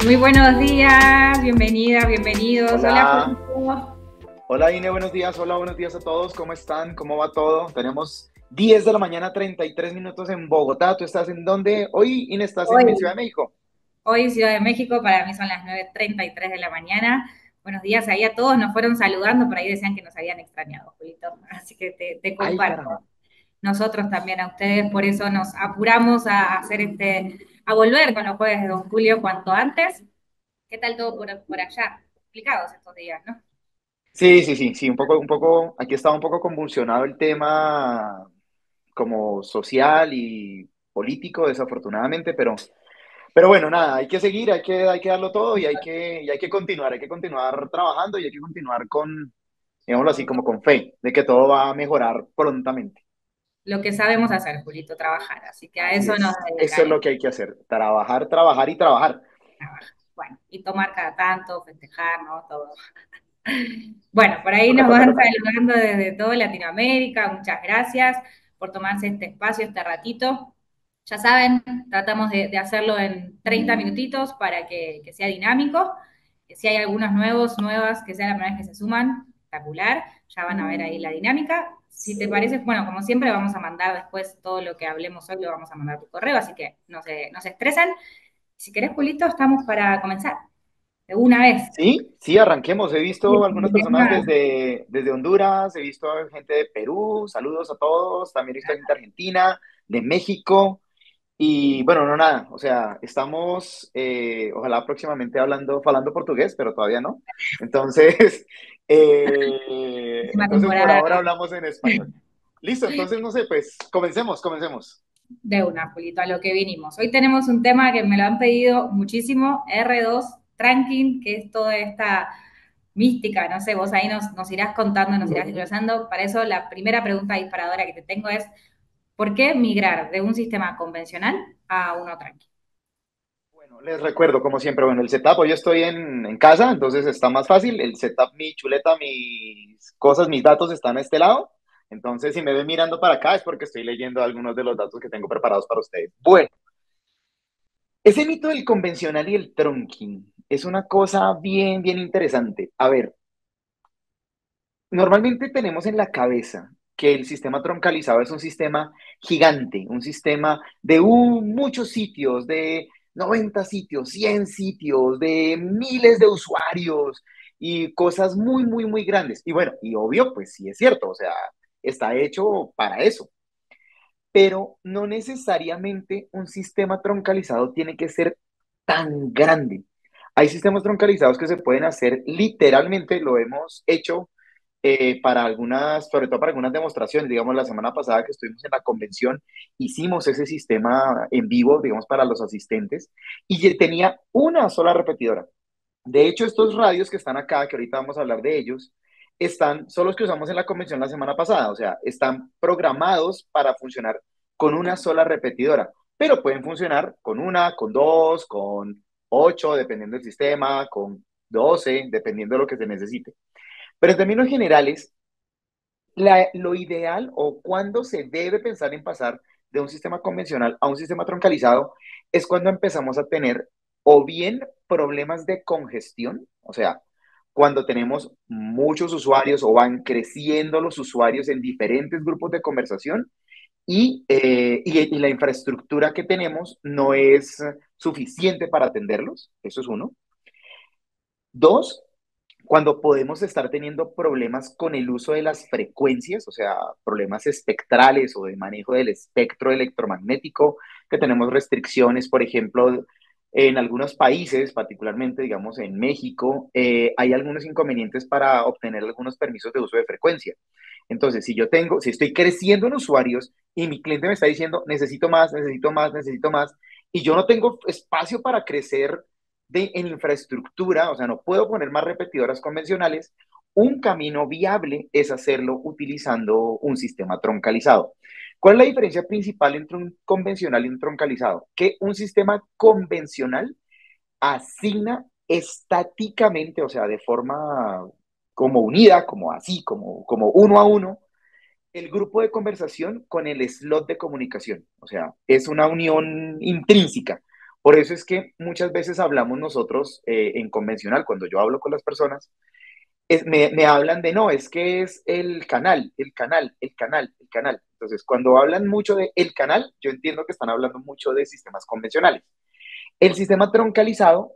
Muy buenos días, bienvenidas, bienvenidos. Hola, Hola, Fernando. hola Ine, buenos días, hola, buenos días a todos, ¿cómo están? ¿Cómo va todo? Tenemos 10 de la mañana, 33 minutos en Bogotá, ¿tú estás en dónde? Hoy, Ine, estás en Hoy, Ciudad de México. hoy Ciudad de México, para mí son las 9:33 de la mañana. Buenos días ahí a todos, nos fueron saludando, por ahí decían que nos habían extrañado, Julito, así que te Ay, comparto. carajo. Nosotros también a ustedes, por eso nos apuramos a hacer a volver con los jueves de Don Julio cuanto antes. ¿Qué tal todo por allá? Complicados estos días, ¿no? Sí, sí, sí, sí, un poco, aquí estaba un poco convulsionado el tema como social y político, desafortunadamente, pero bueno, nada, hay que seguir, hay que darlo todo y hay que continuar trabajando y hay que continuar con, digámoslo así, Con como con fe de que todo va a mejorar prontamente. lo que sabemos hacer, Julito, trabajar. Así que a Así eso nos es. Eso es dedicaremos. lo que hay que hacer. Trabajar, trabajar y trabajar. Bueno, y tomar cada tanto, festejar, ¿no? Todo. Bueno, por ahí Toca, nos toca, van toca. saludando desde toda Latinoamérica. Muchas gracias por tomarse este espacio, este ratito. Ya saben, tratamos de hacerlo en 30 minutitos para que sea dinámico. Que si hay algunos nuevos, nuevas, que sea la primera vez que se suman, espectacular. Ya van a ver ahí la dinámica. Si te parece, bueno, como siempre, vamos a mandar después todo lo que hablemos hoy, lo vamos a mandar por correo, así que no se estresen. Si querés, Julito, estamos para comenzar. De una vez. Sí, sí, arranquemos. He visto algunas De personas una- desde Honduras, he visto gente de Perú, saludos a todos, también he visto gente de Argentina, de México, y bueno, no nada, o sea, estamos, ojalá próximamente hablando portugués, pero todavía no. Entonces, Próxima entonces por temporada. ahora hablamos en español. Listo, entonces no sé, pues comencemos. De una, Julito, a lo que vinimos. Hoy tenemos un tema que me lo han pedido muchísimo, R2 Tranking, que es toda esta mística, no sé, vos ahí nos irás contando, nos irás desglosando. Para eso la primera pregunta disparadora que te tengo es, ¿por qué migrar de un sistema convencional a uno tranqui? Bueno, les recuerdo, como siempre, bueno, el setup, hoy estoy en casa, entonces está más fácil. El setup, mi chuleta, mis cosas, mis datos están a este lado. Entonces, si me ven mirando para acá es porque estoy leyendo algunos de los datos que tengo preparados para ustedes. Bueno, ese mito del convencional y el trunking es una cosa bien, bien interesante. A ver, normalmente tenemos en la cabeza que el sistema troncalizado es un sistema gigante, un sistema de muchos sitios, de 90 sitios, 100 sitios, de miles de usuarios y cosas muy, muy, muy grandes. Y bueno, y obvio, pues sí es cierto, o sea, está hecho para eso, pero no necesariamente un sistema troncalizado tiene que ser tan grande. Hay sistemas troncalizados que se pueden hacer literalmente, lo hemos hecho para algunas, sobre todo para algunas demostraciones. Digamos, la semana pasada que estuvimos en la convención, hicimos ese sistema en vivo, digamos, para los asistentes, y tenía una sola repetidora. De hecho, estos radios que están acá, que ahorita vamos a hablar de ellos, son los que usamos en la convención la semana pasada, o sea, están programados para funcionar con una sola repetidora, pero pueden funcionar con una, con dos, con ocho, dependiendo del sistema, con 12, dependiendo de lo que se necesite. Pero en términos generales, lo ideal o cuando se debe pensar en pasar de un sistema convencional a un sistema troncalizado es cuando empezamos a tener o bien problemas de congestión, o sea, cuando tenemos muchos usuarios o van creciendo los usuarios en diferentes grupos de conversación y la infraestructura que tenemos no es suficiente para atenderlos, eso es uno. Dos, cuando podemos estar teniendo problemas con el uso de las frecuencias, o sea, problemas espectrales o de manejo del espectro electromagnético, que tenemos restricciones, por ejemplo, en algunos países, particularmente, digamos, en México, hay algunos inconvenientes para obtener algunos permisos de uso de frecuencia. Entonces, si estoy creciendo en usuarios y mi cliente me está diciendo, necesito más, necesito más, necesito más, y yo no tengo espacio para crecer en infraestructura, o sea, no puedo poner más repetidoras convencionales, un camino viable es hacerlo utilizando un sistema troncalizado. ¿Cuál es la diferencia principal entre un convencional y un troncalizado? Que un sistema convencional asigna estáticamente, o sea, de forma como unida, como así, como uno a uno, el grupo de conversación con el slot de comunicación. O sea, es una unión intrínseca. Por eso es que muchas veces hablamos nosotros en convencional, cuando yo hablo con las personas, me hablan de no, es que es el canal, el canal, el canal, el canal. Entonces, cuando hablan mucho de el canal, yo entiendo que están hablando mucho de sistemas convencionales. El sistema troncalizado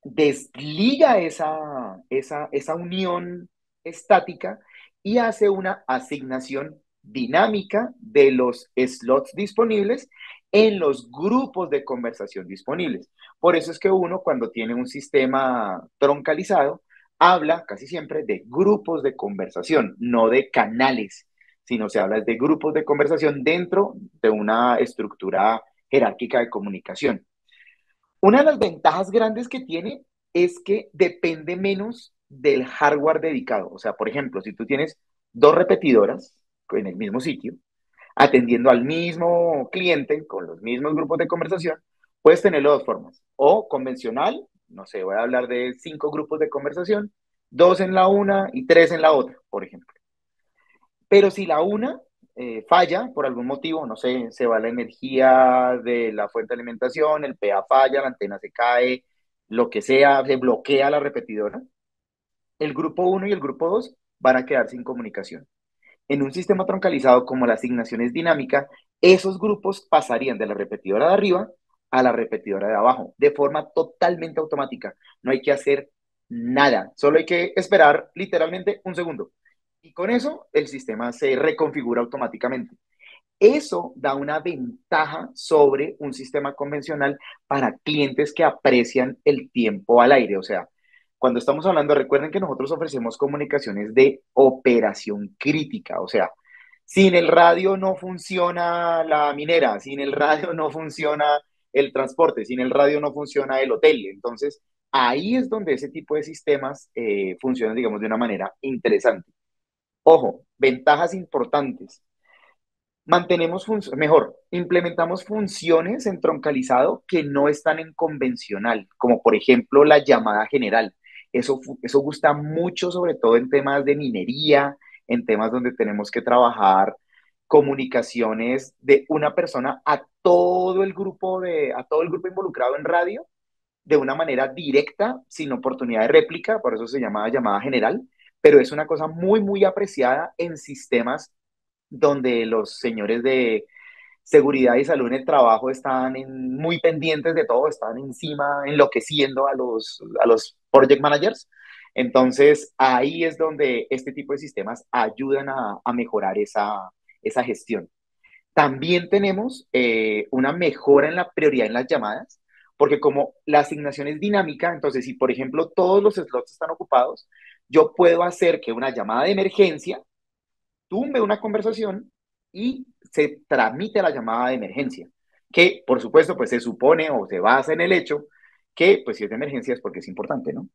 desliga esa unión estática y hace una asignación dinámica de los slots disponibles en los grupos de conversación disponibles. Por eso es que uno cuando tiene un sistema troncalizado habla casi siempre de grupos de conversación, no de canales, sino se habla de grupos de conversación dentro de una estructura jerárquica de comunicación. Una de las ventajas grandes que tiene es que depende menos del hardware dedicado. O sea, por ejemplo, si tú tienes dos repetidoras en el mismo sitio, atendiendo al mismo cliente con los mismos grupos de conversación, puedes tenerlo de dos formas. O convencional, no sé, voy a hablar de 5 grupos de conversación, dos en la una y tres en la otra, por ejemplo. Pero si la una falla por algún motivo, no sé, se va la energía de la fuente de alimentación, el PA falla, la antena se cae, lo que sea, se bloquea la repetidora, el grupo uno y el grupo 2 van a quedar sin comunicación. En un sistema troncalizado como la asignación es dinámica, esos grupos pasarían de la repetidora de arriba a la repetidora de abajo, de forma totalmente automática. No hay que hacer nada, solo hay que esperar literalmente un segundo. Y con eso el sistema se reconfigura automáticamente. Eso da una ventaja sobre un sistema convencional para clientes que aprecian el tiempo al aire. O sea, cuando estamos hablando, recuerden que nosotros ofrecemos comunicaciones de operación crítica. O sea, sin el radio no funciona la minera, sin el radio no funciona el transporte, sin el radio no funciona el hotel. Entonces, ahí es donde ese tipo de sistemas funcionan, digamos, de una manera interesante. Ojo, ventajas importantes. Mejor, implementamos funciones en troncalizado que no están en convencional, como por ejemplo la llamada general. Eso gusta mucho, sobre todo en temas de minería, en temas donde tenemos que trabajar comunicaciones de una persona a todo el grupo involucrado en radio de una manera directa, sin oportunidad de réplica, por eso se llama llamada general, pero es una cosa muy, muy apreciada en sistemas donde los señores de seguridad y salud en el trabajo están muy pendientes de todo, están encima enloqueciendo a los project managers. Entonces, ahí es donde este tipo de sistemas ayudan a mejorar esa gestión. También tenemos una mejora en la prioridad en las llamadas, porque como la asignación es dinámica, entonces si por ejemplo todos los slots están ocupados, yo puedo hacer que una llamada de emergencia tumbe una conversación y se tramite la llamada de emergencia, que por supuesto pues se supone o se basa en el hecho que pues si es de emergencia es porque es importante, ¿no?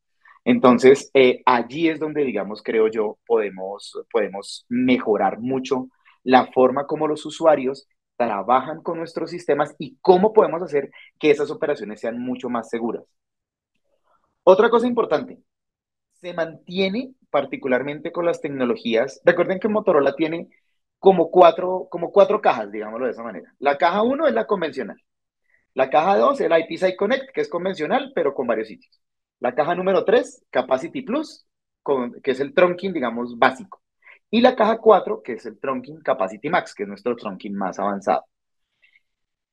Entonces allí es donde digamos creo yo podemos mejorar mucho la forma como los usuarios trabajan con nuestros sistemas y cómo podemos hacer que esas operaciones sean mucho más seguras. Otra cosa importante, se mantiene particularmente con las tecnologías. Recuerden que Motorola tiene como cuatro cajas, digámoslo de esa manera. La caja uno es la convencional. La caja 2 es el IP Connect, que es convencional, pero con varios sitios. La caja número 3 Capacity Plus, que es el trunking, digamos, básico. Y la caja 4 que es el trunking Capacity Max, que es nuestro trunking más avanzado.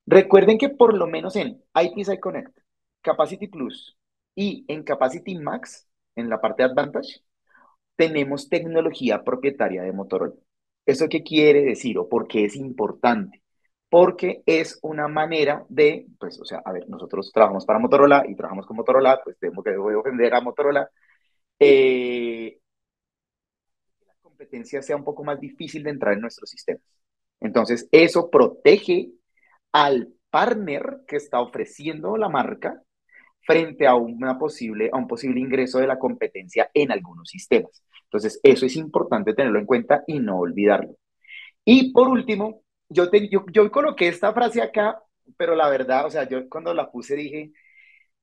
Recuerden que por lo menos en IP Connect, Capacity Plus y en Capacity Max, en la parte de Advantage, tenemos tecnología propietaria de Motorola. ¿Eso qué quiere decir o por qué es importante? Porque es una manera de, pues, o sea, a ver, nosotros trabajamos para Motorola y trabajamos con Motorola, pues tenemos que ofender a Motorola. La competencia sea un poco más difícil de entrar en nuestros sistemas. Entonces, eso protege al partner que está ofreciendo la marca frente a un posible ingreso de la competencia en algunos sistemas. Entonces, eso es importante tenerlo en cuenta y no olvidarlo. Y por último, yo coloqué esta frase acá, pero la verdad, o sea, yo cuando la puse dije,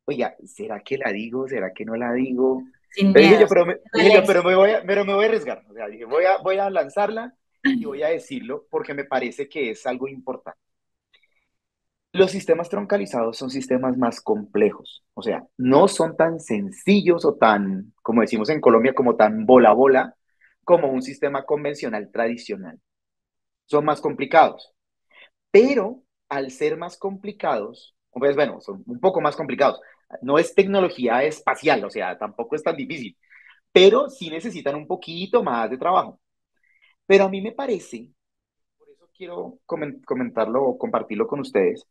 oiga, ¿será que la digo? ¿Será que no la digo? Sin Pero dije miedo, yo, sin miedo al pero éxito. me voy a arriesgar. O sea, dije, voy a lanzarla y voy a decirlo porque me parece que es algo importante. Los sistemas troncalizados son sistemas más complejos, o sea, no son tan sencillos o tan, como decimos en Colombia, como tan bola bola como un sistema convencional tradicional. Son más complicados, pero al ser más complicados, pues bueno, son un poco más complicados. No es tecnología espacial, o sea, tampoco es tan difícil, pero sí necesitan un poquito más de trabajo. Pero a mí me parece, por eso quiero comentarlo o compartirlo con ustedes,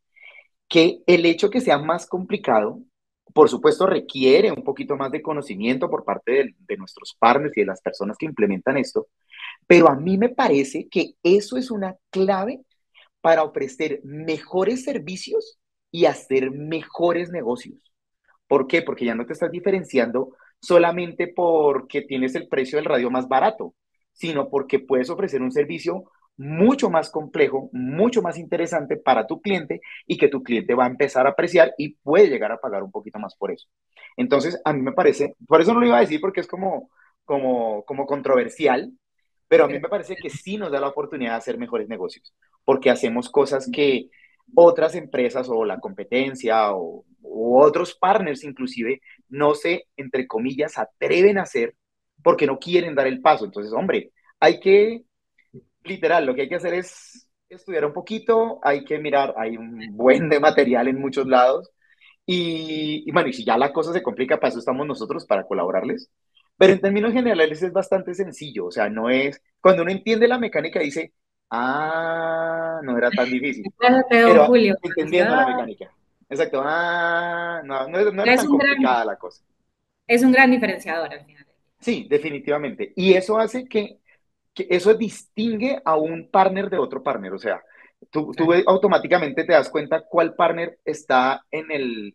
que el hecho que sea más complicado, por supuesto, requiere un poquito más de conocimiento por parte de nuestros partners y de las personas que implementan esto, pero a mí me parece que eso es una clave para ofrecer mejores servicios y hacer mejores negocios. ¿Por qué? Porque ya no te estás diferenciando solamente porque tienes el precio del radio más barato, sino porque puedes ofrecer un servicio mucho más complejo, mucho más interesante para tu cliente y que tu cliente va a empezar a apreciar y puede llegar a pagar un poquito más por eso. Entonces, a mí me parece, por eso no lo iba a decir porque es como controversial, pero a mí me parece que sí nos da la oportunidad de hacer mejores negocios, porque hacemos cosas que otras empresas o la competencia o otros partners inclusive no se, entre comillas, atreven a hacer porque no quieren dar el paso. Entonces, hombre, hay que, literal, lo que hay que hacer es estudiar un poquito, hay que mirar, hay un buen de material en muchos lados y bueno, y si ya la cosa se complica, para eso estamos nosotros, para colaborarles. Pero en términos generales es bastante sencillo, o sea, no es, cuando uno entiende la mecánica dice, ah, no era tan difícil, Ya te veo, pero Julio. entendiendo la mecánica. Exacto, ah, no, no era Es tan un gran, complicada la cosa. es un gran diferenciador al final. Sí, definitivamente. Y eso hace que eso distingue a un partner de otro partner. O sea, tú Claro. automáticamente te das cuenta cuál partner está en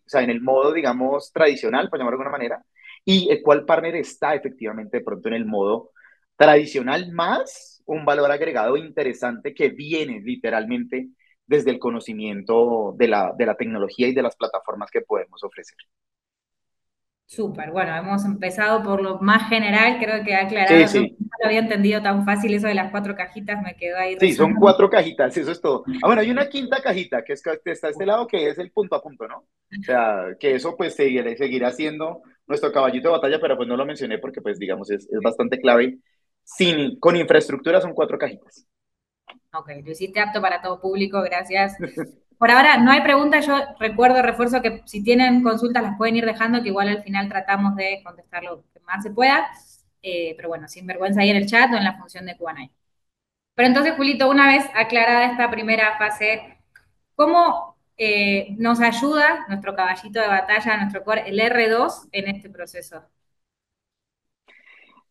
o sea, en el modo, digamos, tradicional, por llamarlo de alguna manera, y cuál partner está efectivamente de pronto en el modo tradicional, más un valor agregado interesante que viene literalmente desde el conocimiento de la tecnología y de las plataformas que podemos ofrecer. Súper, bueno, hemos empezado por lo más general, creo que ha Sí, aclarado, no, sí. no lo había entendido tan fácil eso de las cuatro cajitas, me quedó ahí Sí, son resonando. cuatro cajitas, eso es todo. Ah, bueno, hay una quinta cajita que está a este lado, que es el punto a punto, ¿no? O sea, que eso pues seguirá siendo nuestro caballito de batalla, pero pues no lo mencioné porque pues digamos es bastante clave. Con infraestructura son cuatro cajitas. Ok, lo hiciste apto para todo público, gracias. Por ahora no hay preguntas, yo recuerdo, refuerzo que si tienen consultas las pueden ir dejando, que igual al final tratamos de contestar lo que más se pueda. Pero bueno, sin vergüenza ahí en el chat o en la función de Q&A. Pero entonces, Julito, una vez aclarada esta primera fase, ¿cómo nos ayuda nuestro caballito de batalla, nuestro core, el R2, en este proceso?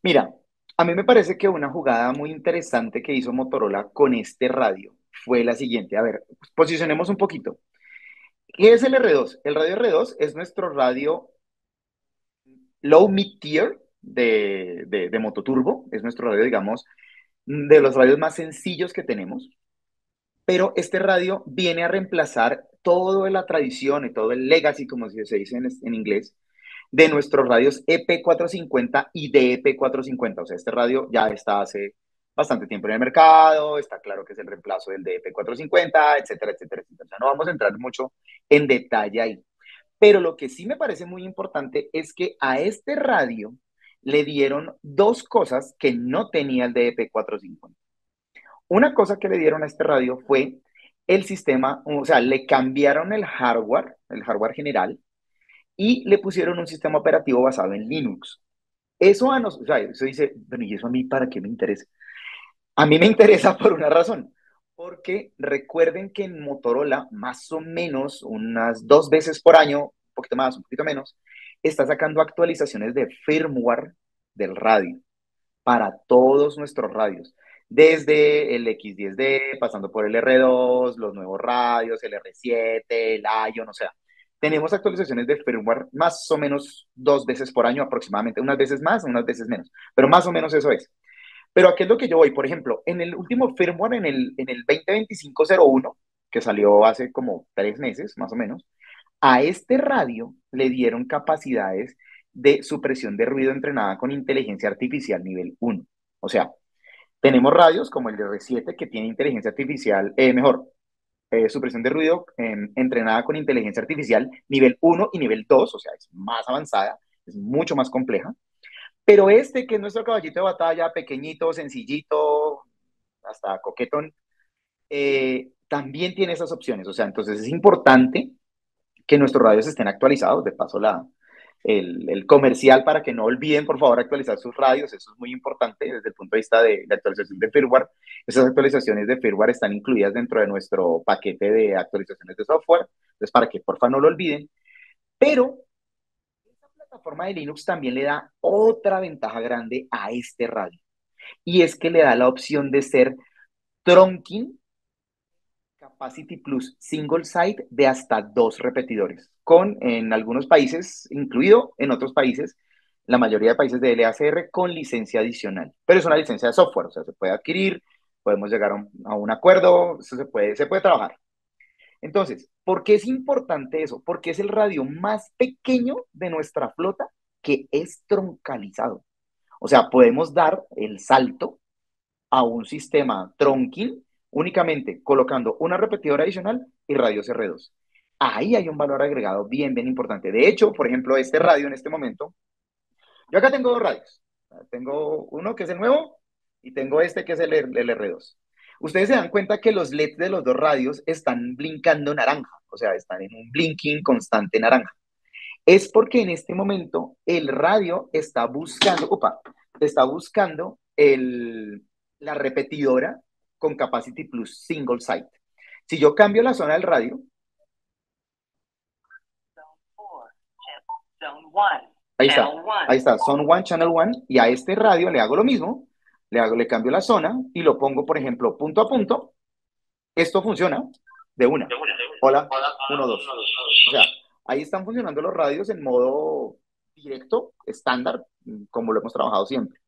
Mira, a mí me parece que una jugada muy interesante que hizo Motorola con este radio fue la siguiente. A ver, posicionemos un poquito. ¿Qué es el R2? El radio R2 es nuestro radio low mid tier de Mototurbo, es nuestro radio, digamos, de los radios más sencillos que tenemos, pero este radio viene a reemplazar toda la tradición y todo el legacy, como se dice en inglés, de nuestros radios EP450 y DEP450. O sea, este radio ya está hace bastante tiempo en el mercado, está claro que es el reemplazo del DEP450, etcétera, etcétera, etcétera. O sea, no vamos a entrar mucho en detalle ahí. Pero lo que sí me parece muy importante es que a este radio le dieron dos cosas que no tenía el DEP450. Una cosa que le dieron a este radio fue el sistema, o sea, le cambiaron el hardware general, y le pusieron un sistema operativo basado en Linux. Eso a nosotros, o sea, eso dice, bueno, ¿y eso a mí para qué me interesa? A mí me interesa por una razón, porque recuerden que en Motorola, más o menos unas 2 veces por año, un poquito más, un poquito menos, está sacando actualizaciones de firmware del radio para todos nuestros radios, desde el X10D, pasando por el R2, los nuevos radios, el R7, el Ion, o sea, tenemos actualizaciones de firmware más o menos 2 veces por año aproximadamente, unas veces más, unas veces menos, pero más o menos eso es. Pero aquí es lo que yo voy, por ejemplo, en el último firmware, en el 2025.01, que salió hace como 3 meses, más o menos, a este radio le dieron capacidades de supresión de ruido entrenada con inteligencia artificial nivel 1. O sea, tenemos radios como el de R7 que tiene inteligencia artificial, mejor, supresión de ruido entrenada con inteligencia artificial nivel uno y nivel 2, o sea, es más avanzada, es mucho más compleja. Pero este, que es nuestro caballito de batalla, pequeñito, sencillito, hasta coquetón, también tiene esas opciones. O sea, entonces es importante que nuestros radios estén actualizados. De paso, el comercial para que no olviden, por favor, actualizar sus radios. Eso es muy importante desde el punto de vista de la actualización de firmware. Esas actualizaciones de firmware están incluidas dentro de nuestro paquete de actualizaciones de software. Entonces, para que porfa no lo olviden. Pero esta plataforma de Linux también le da otra ventaja grande a este radio. Y es que le da la opción de ser trunking Capacity Plus Single Site de hasta dos repetidores, con en algunos países, incluido en otros países, la mayoría de países de LACR con licencia adicional. Pero es una licencia de software, o sea, se puede adquirir, podemos llegar a un acuerdo, eso se puede trabajar. Entonces, ¿por qué es importante eso? Porque es el radio más pequeño de nuestra flota que es troncalizado. O sea, podemos dar el salto a un sistema trunking únicamente colocando una repetidora adicional y radios R2. Ahí hay un valor agregado bien, bien importante. De hecho, por ejemplo, este radio en este momento, yo acá tengo dos radios. Tengo uno que es el nuevo y tengo este que es el R2. Ustedes se dan cuenta que los LEDs de los dos radios están blinkando naranja, o sea, están en un blinking constante naranja. Es porque en este momento el radio está buscando la repetidora con Capacity Plus Single Site. Si yo cambio la zona del radio, ahí está, Zone 1, Channel 1, y a este radio le hago lo mismo, le cambio la zona y lo pongo, por ejemplo, punto a punto. Esto funciona de una. Hola, uno, dos. O sea, ahí están funcionando los radios en modo directo, estándar, como lo hemos trabajado siempre.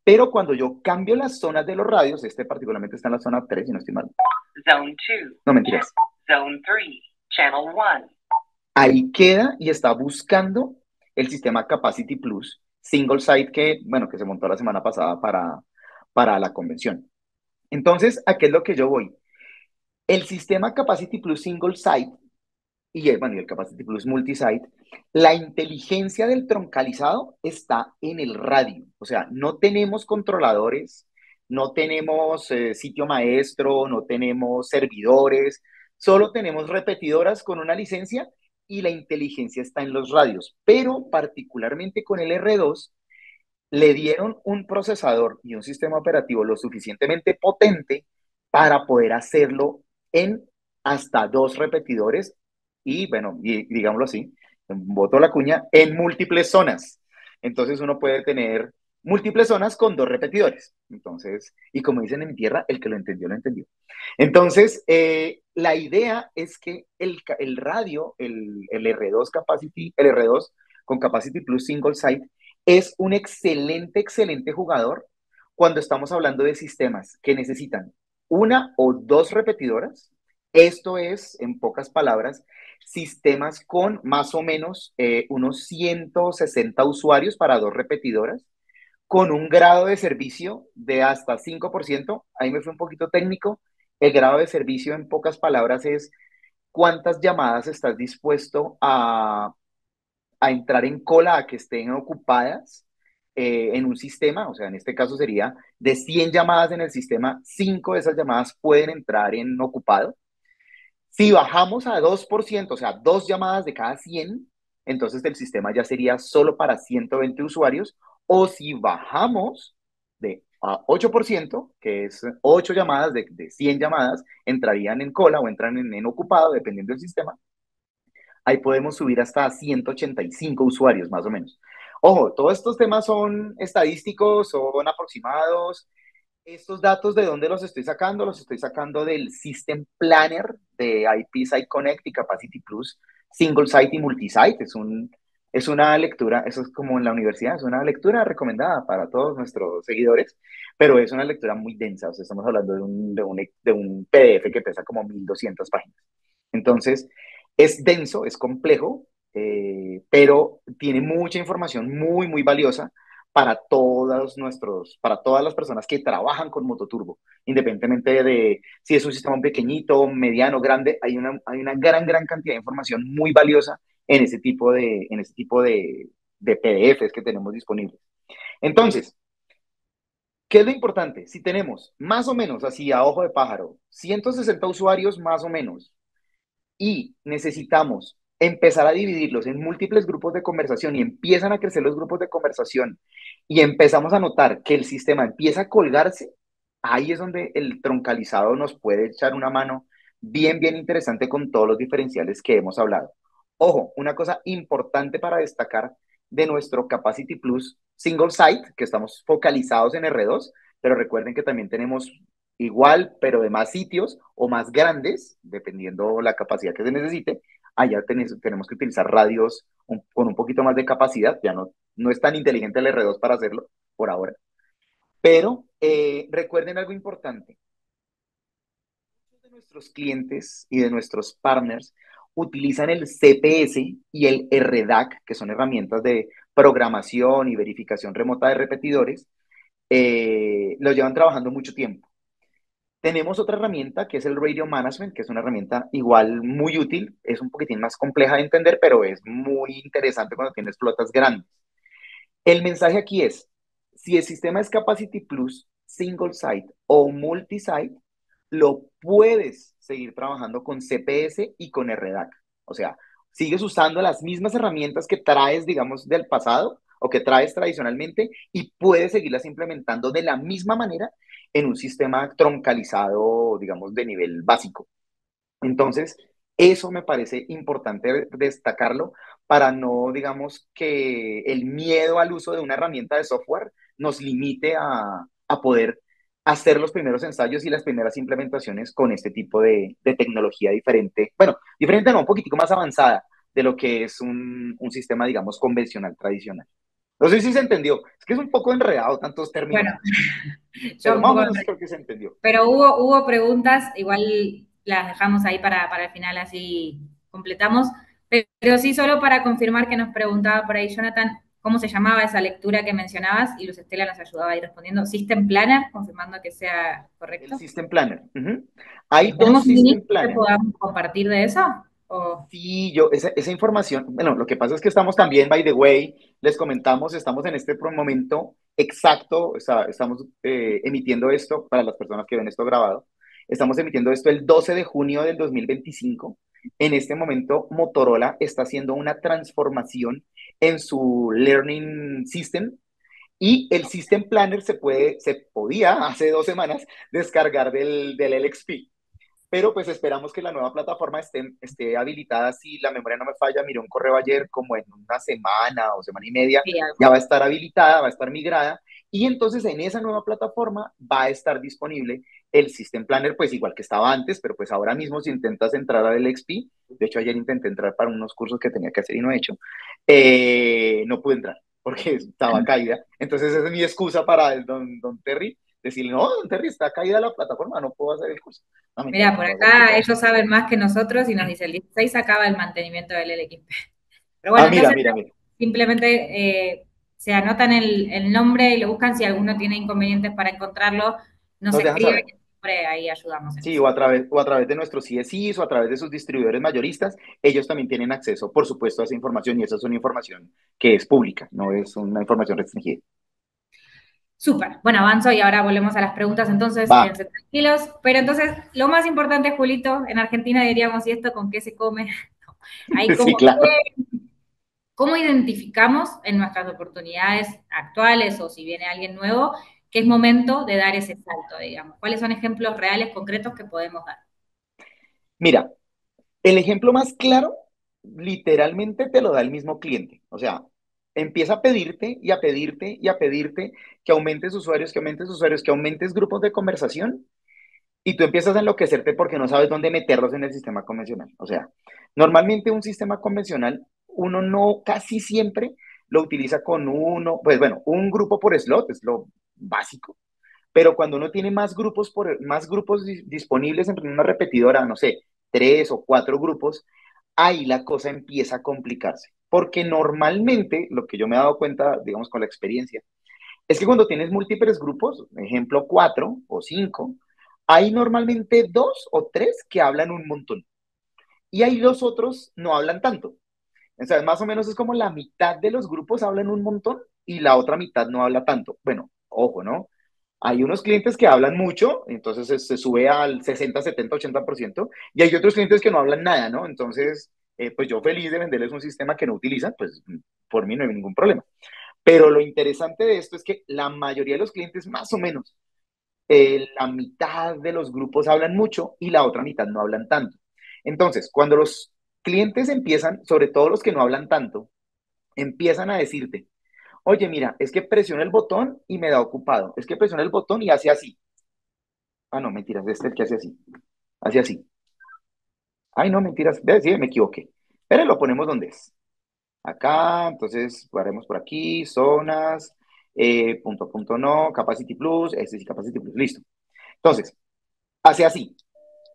Pero cuando yo cambio las zonas de los radios, este particularmente está en la zona 3, si no estoy mal. Zone 2. No mentiras. Zone 3, Channel 1. Ahí queda y está buscando el sistema Capacity Plus, single site que, bueno, que se montó la semana pasada para la convención. Entonces, ¿a qué es lo que yo voy? El sistema Capacity Plus Single Site bueno, y el Capacity Plus Multisite, la inteligencia del troncalizado está en el radio. O sea, no tenemos controladores, no tenemos sitio maestro, no tenemos servidores, solo tenemos repetidoras con una licencia y la inteligencia está en los radios. Pero particularmente con el R2, le dieron un procesador y un sistema operativo lo suficientemente potente para poder hacerlo en hasta dos repetidores y, bueno, digámoslo así, boto la cuña, en múltiples zonas. Entonces uno puede tener múltiples zonas con dos repetidores. Entonces, y como dicen en mi tierra, el que lo entendió, lo entendió. Entonces, la idea es que el radio, el R2 Capacity, el R2 con Capacity Plus Single Site, es un excelente, excelente jugador cuando estamos hablando de sistemas que necesitan una o dos repetidoras. Esto es, en pocas palabras, sistemas con más o menos unos 160 usuarios para dos repetidoras, con un grado de servicio de hasta 5%. Ahí me fue un poquito técnico. El grado de servicio, en pocas palabras, es cuántas llamadas estás dispuesto a entrar en cola a que estén ocupadas en un sistema. O sea, en este caso sería de 100 llamadas en el sistema, 5 de esas llamadas pueden entrar en ocupado. Si bajamos a 2%, o sea, dos llamadas de cada 100, entonces el sistema ya sería solo para 120 usuarios. O si bajamos a 8%, que es 8 llamadas de 100 llamadas, entrarían en cola o entran en ocupado, dependiendo del sistema. Ahí podemos subir hasta 185 usuarios, más o menos. Ojo, todos estos temas son estadísticos, son aproximados. Estos datos, ¿de dónde los estoy sacando? Los estoy sacando del System Planner de IP Site Connect y Capacity Plus, Single Site y Multisite. Es una lectura, eso es como en la universidad, es una lectura recomendada para todos nuestros seguidores, pero es una lectura muy densa. O sea, estamos hablando de un PDF que pesa como 1200 páginas. Entonces, es denso, es complejo, pero tiene mucha información muy, muy valiosa para todas las personas que trabajan con mototurbo, independientemente de si es un sistema pequeñito, mediano, grande, hay una gran cantidad de información muy valiosa en ese tipo de PDFs que tenemos disponibles. Entonces, ¿qué es lo importante? Si tenemos más o menos, así a ojo de pájaro, 160 usuarios más o menos, y necesitamos empezar a dividirlos en múltiples grupos de conversación y empiezan a crecer los grupos de conversación y empezamos a notar que el sistema empieza a colgarse, ahí es donde el troncalizado nos puede echar una mano bien interesante con todos los diferenciales que hemos hablado. Ojo, una cosa importante para destacar de nuestro Capacity Plus Single Site, que estamos focalizados en R2, pero recuerden que también tenemos igual, pero de más sitios o más grandes, dependiendo la capacidad que se necesite. Allá tenemos que utilizar radios con un poquito más de capacidad, ya no es tan inteligente el R2 para hacerlo por ahora. Pero recuerden algo importante, muchos de nuestros clientes y de nuestros partners utilizan el CPS y el RDAC, que son herramientas de programación y verificación remota de repetidores, los llevan trabajando mucho tiempo. Tenemos otra herramienta que es el Radio Management, que es una herramienta igual muy útil, es un poquitín más compleja de entender, pero es muy interesante cuando tienes flotas grandes. El mensaje aquí es, si el sistema es Capacity Plus, Single Site o Multi-Site, lo puedes seguir trabajando con CPS y con RDAC. O sea, sigues usando las mismas herramientas que traes, digamos, del pasado o que traes tradicionalmente y puedes seguirlas implementando de la misma manera en un sistema troncalizado, digamos, de nivel básico. Entonces, eso me parece importante destacarlo para no, digamos, que el miedo al uso de una herramienta de software nos limite a poder hacer los primeros ensayos y las primeras implementaciones con este tipo de tecnología diferente. Bueno, diferente no, un poquitico más avanzada de lo que es un sistema, digamos, convencional, tradicional. No sé si se entendió. Es que es un poco enredado tantos Bueno, términos, yo pero un más o poco, menos creo que se entendió. pero hubo preguntas, igual las dejamos ahí para el final, así completamos. Pero sí, solo para confirmar que nos preguntaba por ahí Jonathan, ¿cómo se llamaba esa lectura que mencionabas? Y Luz Estela nos ayudaba ahí respondiendo. System Planner, confirmando que sea El correcto. System Planner. Ujú. Hay dos ¿Tenemos un link System que Planner. podamos compartir de eso? ¿O Sí, esa información, bueno, lo que pasa es que estamos también, by the way, les comentamos, estamos en este momento exacto, estamos emitiendo esto para las personas que ven esto grabado, estamos emitiendo esto el 12 de junio del 2025. En este momento, Motorola está haciendo una transformación en su Learning System y el System Planner se podía hace 2 semanas descargar del LXP, pero pues esperamos que la nueva plataforma esté habilitada. Si la memoria no me falla, miré un correo ayer, como en una semana o semana y media, sí, ya algo? va a estar habilitada, va a estar migrada, y entonces en esa nueva plataforma va a estar disponible el System Planner, pues igual que estaba antes, pero pues ahora mismo si intentas entrar al XP, de hecho ayer intenté entrar para unos cursos que tenía que hacer y no he hecho, no pude entrar porque estaba caída. Entonces esa es mi excusa para el don Terry, decirle, no, don Terry, está caída la plataforma, no puedo hacer el curso. No, mentira, Mira, no por puedo hacer ese acá trabajo. ellos saben más que nosotros y nos dice el 16 acaba el mantenimiento del LXP. Pero Ah, bueno, mira, entonces mira, mira. simplemente se anotan el nombre y lo buscan. Si alguno tiene inconvenientes para encontrarlo, nos Nos dejan escribe saber. que siempre ahí ayudamos en Sí, eso. o a través de nuestros CSIs o a través de sus distribuidores mayoristas, ellos también tienen acceso, por supuesto, a esa información y esa es una información que es pública, no es una información restringida. Súper. Bueno, avanzo y ahora volvemos a las preguntas, entonces Va, quédense tranquilos. Pero entonces, lo más importante, Julito, en Argentina diríamos, ¿y esto con qué se come? Ahí sí, como, claro. ¿cómo identificamos en nuestras oportunidades actuales o si viene alguien nuevo que es momento de dar ese salto, digamos? ¿Cuáles son ejemplos reales, concretos que podemos dar? Mira, el ejemplo más claro, literalmente te lo da el mismo cliente. O sea, empieza a pedirte y a pedirte y a pedirte que aumentes usuarios, que aumentes usuarios, que aumentes grupos de conversación y tú empiezas a enloquecerte porque no sabes dónde meterlos en el sistema convencional. O sea, normalmente un sistema convencional, uno no casi siempre lo utiliza con uno, pues bueno, un grupo por slot, es lo básico, pero cuando uno tiene más grupos disponibles en una repetidora, no sé, 3 o 4 grupos, ahí la cosa empieza a complicarse. Porque normalmente, lo que yo me he dado cuenta, digamos, con la experiencia, Es que cuando tienes múltiples grupos, ejemplo 4 o 5, hay normalmente 2 o 3 que hablan un montón y ahí los otros no hablan tanto. O sea, más o menos es como la mitad de los grupos hablan un montón y la otra mitad no habla tanto. Bueno, ojo, ¿no? Hay unos clientes que hablan mucho, entonces se sube al 60, 70, 80%, y hay otros clientes que no hablan nada, ¿no? Entonces, pues yo feliz de venderles un sistema que no utilizan, pues por mí no hay ningún problema. Pero lo interesante de esto es que la mayoría de los clientes, más o menos, la mitad de los grupos hablan mucho y la otra mitad no hablan tanto. Entonces, cuando los clientes empiezan, sobre todo los que no hablan tanto, empiezan a decirte, oye, mira, es que presiona el botón y me da ocupado, es que presiona el botón y hace así. Ah, no, mentiras, este es el que hace así, hace así. Ay, no, mentiras, ve, sí, me equivoqué. Pero lo ponemos donde es. Acá, entonces, haremos por aquí, zonas, punto a punto no, Capacity Plus, este sí, Capacity Plus, listo. Entonces, hace así,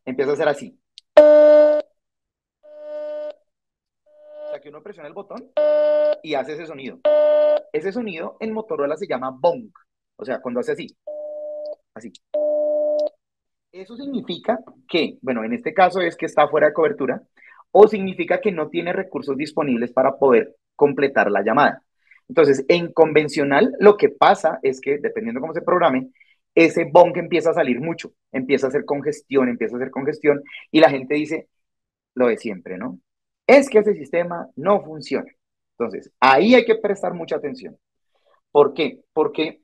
empieza a hacer así. O sea, que uno presiona el botón y hace ese sonido. Ese sonido en Motorola se llama bong. O sea, cuando hace así, así. Eso significa que, bueno, en este caso es que está fuera de cobertura o significa que no tiene recursos disponibles para poder completar la llamada. Entonces, en convencional, lo que pasa es que, dependiendo cómo se programe, ese bong empieza a salir mucho, empieza a hacer congestión y la gente dice lo de siempre, ¿no? Es que ese sistema no funciona. Entonces, ahí hay que prestar mucha atención. ¿Por qué? Porque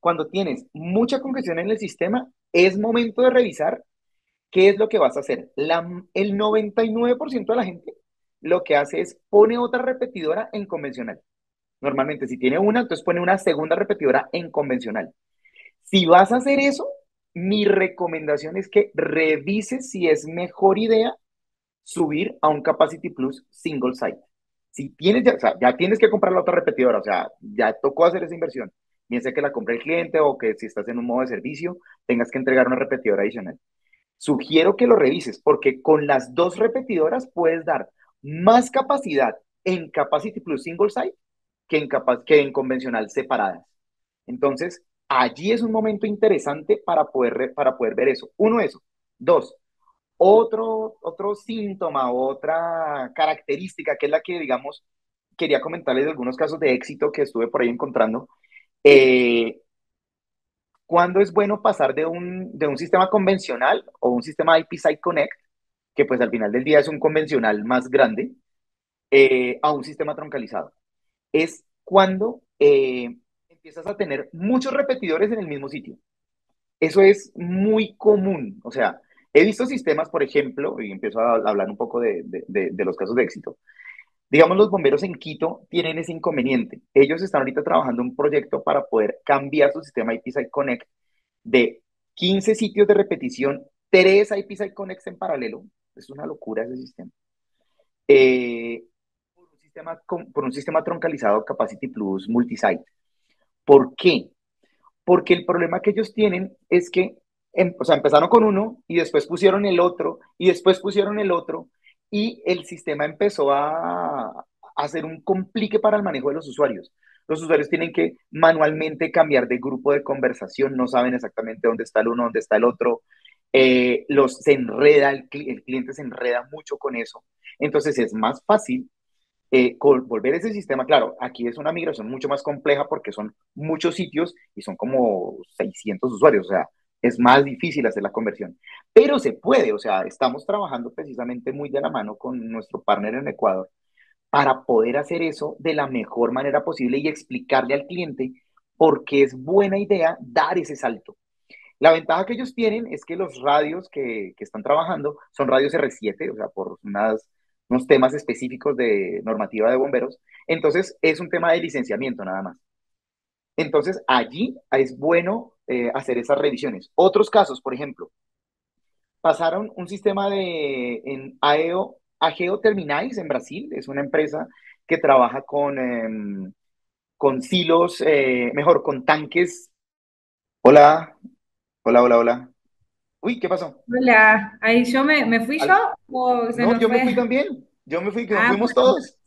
cuando tienes mucha congestión en el sistema, es momento de revisar ¿qué es lo que vas a hacer? El 99% de la gente lo que hace es pone otra repetidora en convencional. Normalmente, si tiene una, entonces pone una segunda repetidora en convencional. Si vas a hacer eso, mi recomendación es que revises si es mejor idea subir a un Capacity Plus single site. Si tienes ya, o sea, ya tienes que comprar la otra repetidora, o sea, ya tocó hacer esa inversión. Bien sea que la compre el cliente o que si estás en un modo de servicio, tengas que entregar una repetidora adicional. Sugiero que lo revises porque con las dos repetidoras puedes dar más capacidad en Capacity Plus Single Site que en convencional separadas. Entonces, allí es un momento interesante para poder ver eso. Uno, eso. Dos, otro síntoma, otra característica que es la que, digamos, quería comentarles de algunos casos de éxito que estuve por ahí encontrando. Eh, ¿Cuándo es bueno pasar de un sistema convencional o un sistema IP Site Connect, que pues al final del día es un convencional más grande, a un sistema troncalizado? Es cuando empiezas a tener muchos repetidores en el mismo sitio. Eso es muy común. O sea, he visto sistemas, por ejemplo, y empiezo a hablar un poco de los casos de éxito. Digamos, los bomberos en Quito tienen ese inconveniente. Ellos están ahorita trabajando en un proyecto para poder cambiar su sistema IP Site Connect de 15 sitios de repetición, 3 IP Site Connects en paralelo. Es una locura ese sistema. Eh, por un sistema troncalizado Capacity Plus Multisite. ¿Por qué? Porque el problema que ellos tienen es que, o sea, empezaron con uno y después pusieron el otro y después pusieron el otro y el sistema empezó a hacer un complique para el manejo de los usuarios. Los usuarios tienen que manualmente cambiar de grupo de conversación, no saben exactamente dónde está el uno, dónde está el otro. Se enreda, el cliente se enreda mucho con eso. Entonces es más fácil volver ese sistema, claro, aquí es una migración mucho más compleja porque son muchos sitios y son como 600 usuarios, o sea, es más difícil hacer la conversión, pero se puede, o sea, estamos trabajando precisamente muy de la mano con nuestro partner en Ecuador para poder hacer eso de la mejor manera posible y explicarle al cliente por qué es buena idea dar ese salto. La ventaja que ellos tienen es que los radios que están trabajando son radios R7, o sea, por unos temas específicos de normativa de bomberos. Entonces, es un tema de licenciamiento nada más. Entonces, allí es bueno hacer esas revisiones. Otros casos, por ejemplo, pasaron un sistema en Ageo Terminais en Brasil, es una empresa que trabaja con silos, mejor, con tanques. Hola, hola, hola, hola. Uy, ¿qué pasó? Hola, ahí me fui yo Al- o se No, nos yo me fui fue. también. Yo me fui, que nos Ah, fuimos bueno, todos.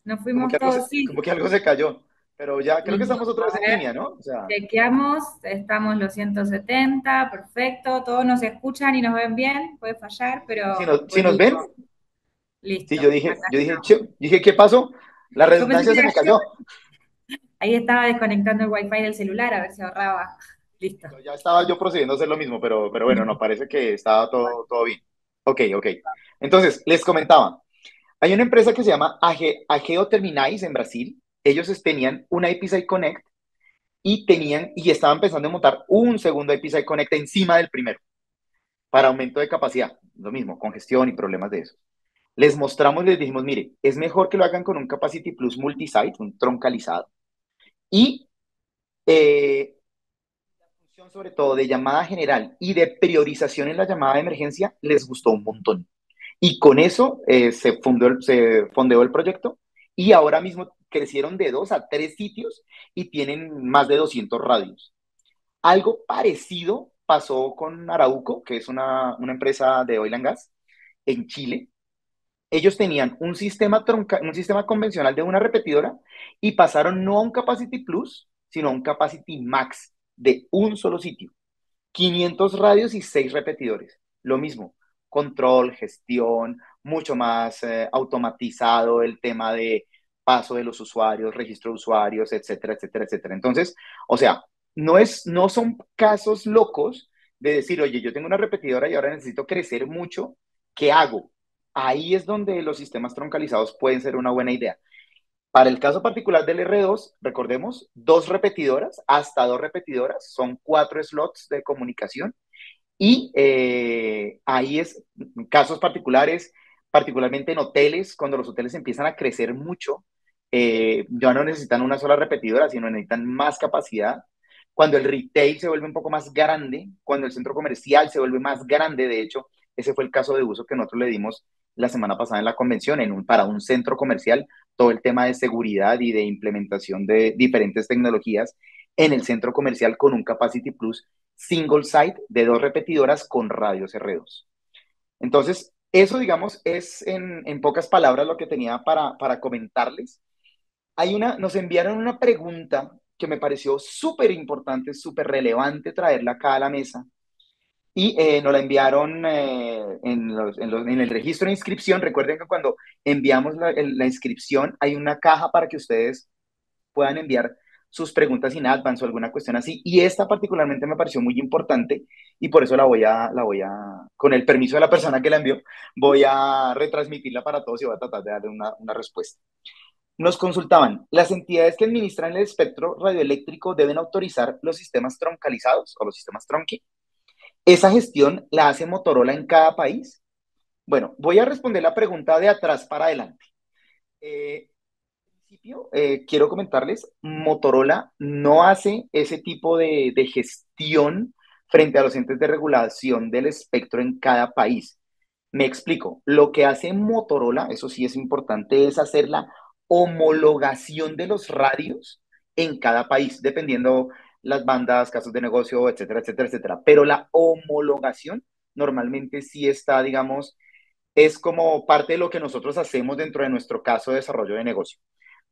nos fuimos todos, sí. Como que algo se cayó. Pero ya creo que Listo. estamos otra vez A en ver, línea, ¿no? O sea, chequeamos, estamos los 170, perfecto, todos nos escuchan y nos ven bien, puede fallar, si pero nos, si nos ven, volvimos. sí, Listo, yo dije, acá yo dije, estamos. Dije, ¿qué pasó? La Yo pensé redundancia que se era me yo, cayó. ahí estaba desconectando el wifi del celular a ver si ahorraba. Listo. Ya estaba yo procediendo a hacer lo mismo, pero bueno, no, parece que estaba todo bien. Ok, ok. Entonces, les comentaba, hay una empresa que se llama Ageo Terminais en Brasil. Ellos tenían una API Connect y estaban pensando en montar un segundo API Connect encima del primero para aumento de capacidad. Lo mismo, congestión y problemas de eso. Les mostramos, les dijimos, mire, es mejor que lo hagan con un Capacity Plus multisite, un troncalizado. Y la función sobre todo de llamada general y de priorización en la llamada de emergencia les gustó un montón. Y con eso se fondeó el proyecto y ahora mismo crecieron de 2 a 3 sitios y tienen más de 200 radios. Algo parecido pasó con Arauco, que es una empresa de oil and gas en Chile. Ellos tenían un sistema convencional de una repetidora y pasaron no a un Capacity Plus, sino a un Capacity Max de un solo sitio. 500 radios y 6 repetidores. Lo mismo, control, gestión, mucho más automatizado el tema de paso de los usuarios, registro de usuarios, etcétera, etcétera, etcétera. Entonces, o sea, no son casos locos de decir, oye, yo tengo una repetidora y ahora necesito crecer mucho, ¿qué hago? Ahí es donde los sistemas troncalizados pueden ser una buena idea. Para el caso particular del R2, recordemos, 2 repetidoras, hasta 2 repetidoras, son 4 slots de comunicación y ahí es casos particulares, particularmente en hoteles, cuando los hoteles empiezan a crecer mucho, ya no necesitan una sola repetidora, sino necesitan más capacidad. Cuando el retail se vuelve un poco más grande, cuando el centro comercial se vuelve más grande, de hecho, ese fue el caso de uso que nosotros le dimos la semana pasada en la convención, para un centro comercial, todo el tema de seguridad y de implementación de diferentes tecnologías en el centro comercial con un Capacity Plus single site de 2 repetidoras con radios R2. Entonces, eso, digamos, es en pocas palabras lo que tenía para comentarles. Nos enviaron una pregunta que me pareció súper importante, súper relevante traerla acá a la mesa. Y nos la enviaron en el registro de inscripción. Recuerden que cuando enviamos la inscripción hay una caja para que ustedes puedan enviar sus preguntas in advance o alguna cuestión así. Y esta particularmente me pareció muy importante y por eso con el permiso de la persona que la envió, voy a retransmitirla para todos y voy a tratar de darle una respuesta. Nos consultaban, ¿las entidades que administran el espectro radioeléctrico deben autorizar los sistemas troncalizados o los sistemas tronqui? ¿Esa gestión la hace Motorola en cada país? Bueno, voy a responder la pregunta de atrás para adelante. Eh, Principio, quiero comentarles, Motorola no hace ese tipo de gestión frente a los entes de regulación del espectro en cada país. Me explico. Lo que hace Motorola, eso sí es importante, es hacer la homologación de los radios en cada país, dependiendo las bandas, casos de negocio, etcétera, etcétera, etcétera. Pero la homologación normalmente sí está, digamos, es como parte de lo que nosotros hacemos dentro de nuestro caso de desarrollo de negocio.